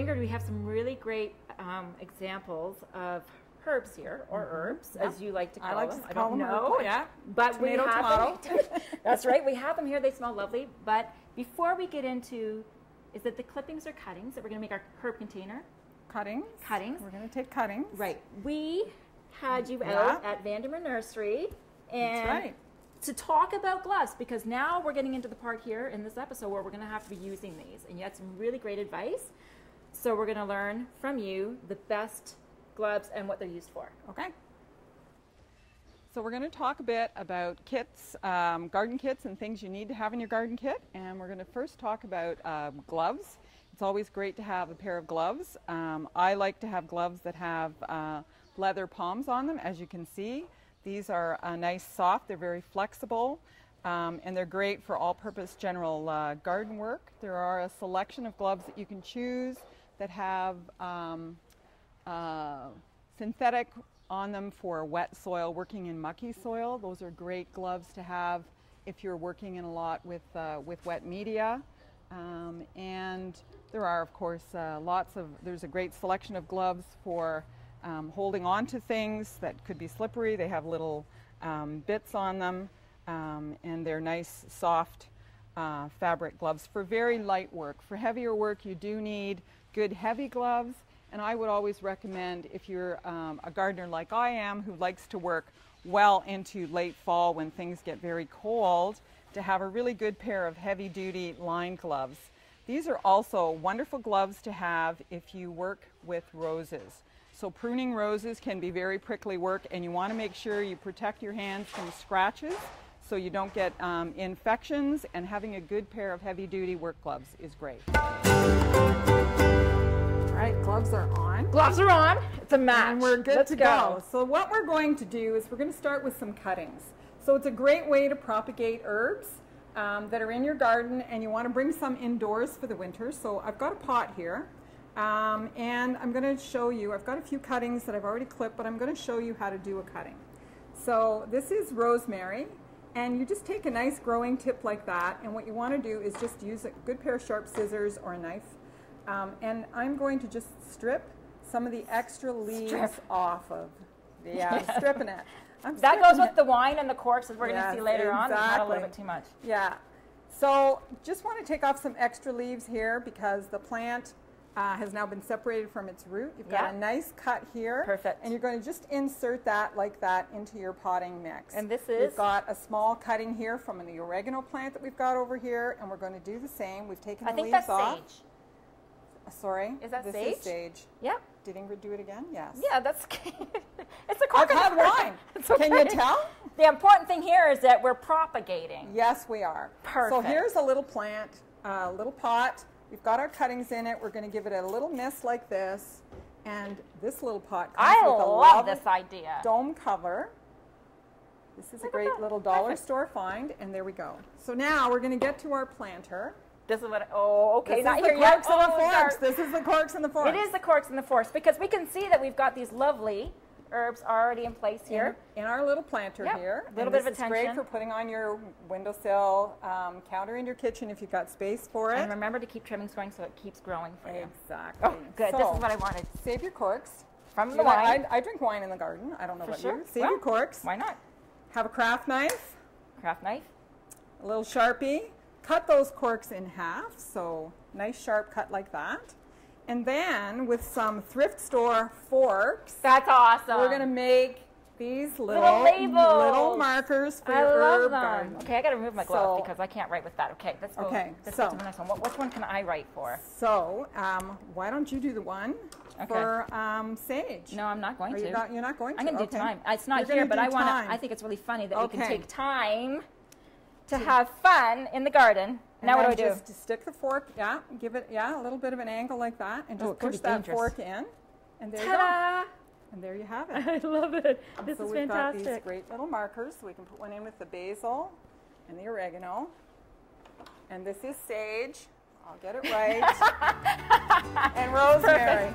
Ingrid, we have some really great examples of herbs here, or herbs, as you like to call them. I like to I call don't them know. yeah. But Tomato, we have tomato. them. That's right. We have them here. They smell lovely. But before we get into, is that the clippings or cuttings that we're going to make our herb container? Cuttings. Cuttings. We're going to take cuttings. Right. We had you out at Vandermeer Nursery, and that's right. to talk about gloves, because now we're getting into the part here in this episode where we're going to have to be using these, and you had some really great advice. So we're going to learn from you the best gloves and what they're used for. Okay. So we're going to talk a bit about kits, garden kits and things you need to have in your garden kit. And we're going to first talk about gloves. It's always great to have a pair of gloves. I like to have gloves that have leather palms on them, as you can see. These are nice soft, they're very flexible, and they're great for all-purpose general garden work. There are a selection of gloves that you can choose that have synthetic on them for wet soil, working in mucky soil. Those are great gloves to have if you're working in a lot with wet media. And there are, of course, there's a great selection of gloves for holding on to things that could be slippery. They have little bits on them, and they're nice, soft fabric gloves for very light work. For heavier work, you do need good heavy gloves, and I would always recommend, if you're a gardener like I am, who likes to work well into late fall when things get very cold, to have a really good pair of heavy-duty lined gloves. These are also wonderful gloves to have if you work with roses. So pruning roses can be very prickly work, and you want to make sure you protect your hands from scratches so you don't get infections, and having a good pair of heavy-duty work gloves is great. All right, gloves are on. Gloves are on. It's a match. And we're good to go. So what we're going to do is we're going to start with some cuttings. So it's a great way to propagate herbs that are in your garden, and you want to bring some indoors for the winter. So I've got a pot here, and I'm going to show you, I've got a few cuttings that I've already clipped, but I'm going to show you how to do a cutting. So this is rosemary, and you just take a nice growing tip like that, and what you want to do is just use a good pair of sharp scissors or a knife, and I'm going to just strip some of the extra leaves off of, stripping it. That goes with the wine and the corks, as we're going to see later on. It's not a little bit too much. Yeah. So just want to take off some extra leaves here because the plant has now been separated from its root. You've got a nice cut here. Perfect. And you're going to just insert that like that into your potting mix. And this is? We've got a small cutting here from the oregano plant that we've got over here, and we're going to do the same. We've taken the leaves off. I think that's sage. Sorry? Is that this sage? This is sage. Yep. Did Ingrid do it again? Yes. Yeah, that's it's a cork. I've had wine. Okay. Can you tell? The important thing here is that we're propagating. Yes, we are. Perfect. So here's a little plant, a little pot. We've got our cuttings in it. We're going to give it a little mist like this. And this little pot comes with a love this idea. Dome cover. This is a great little dollar store find. And there we go. So now we're going to get to our planter. This is what, okay, this not is here the yet. corks and the forks. This is the corks and the forks. It is the corks and the forks, because we can see that we've got these lovely herbs already in place here. In our little planter here. A little bit of attention. This is great for putting on your windowsill, counter in your kitchen if you've got space for it. And remember to keep trimmings going so it keeps growing for you. Exactly. Oh, good. So, this is what I wanted. Save your corks. From the wine. I drink wine in the garden. I don't know about you. Save well, your corks. Why not? Have a craft knife. Craft knife. A little Sharpie. Cut those corks in half, so nice sharp cut like that. And then with some thrift store forks, that's awesome. We're going to make these little markers for your herb garden. Okay, I got to remove my glove because I can't write with that. Okay, let's go. Okay, let's go to the next one. Which one can I write for? So, why don't you do the one for sage? No, I'm not going to. You're not going to? I'm going to do time. It's not here, but I think it's really funny that we can take time to have fun in the garden. Now what do I do? Just stick the fork, give it, a little bit of an angle like that, and just push that fork in, and there you go. And there you have it. I love it. This is fantastic. So we've got these great little markers. So we can put one in with the basil and the oregano. And this is sage. I'll get it right. And rosemary.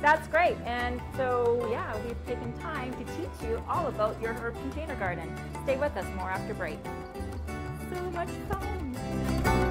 That's great. And so, we've taken time to teach you all about your herb container garden. Stay with us, more after break. So much fun.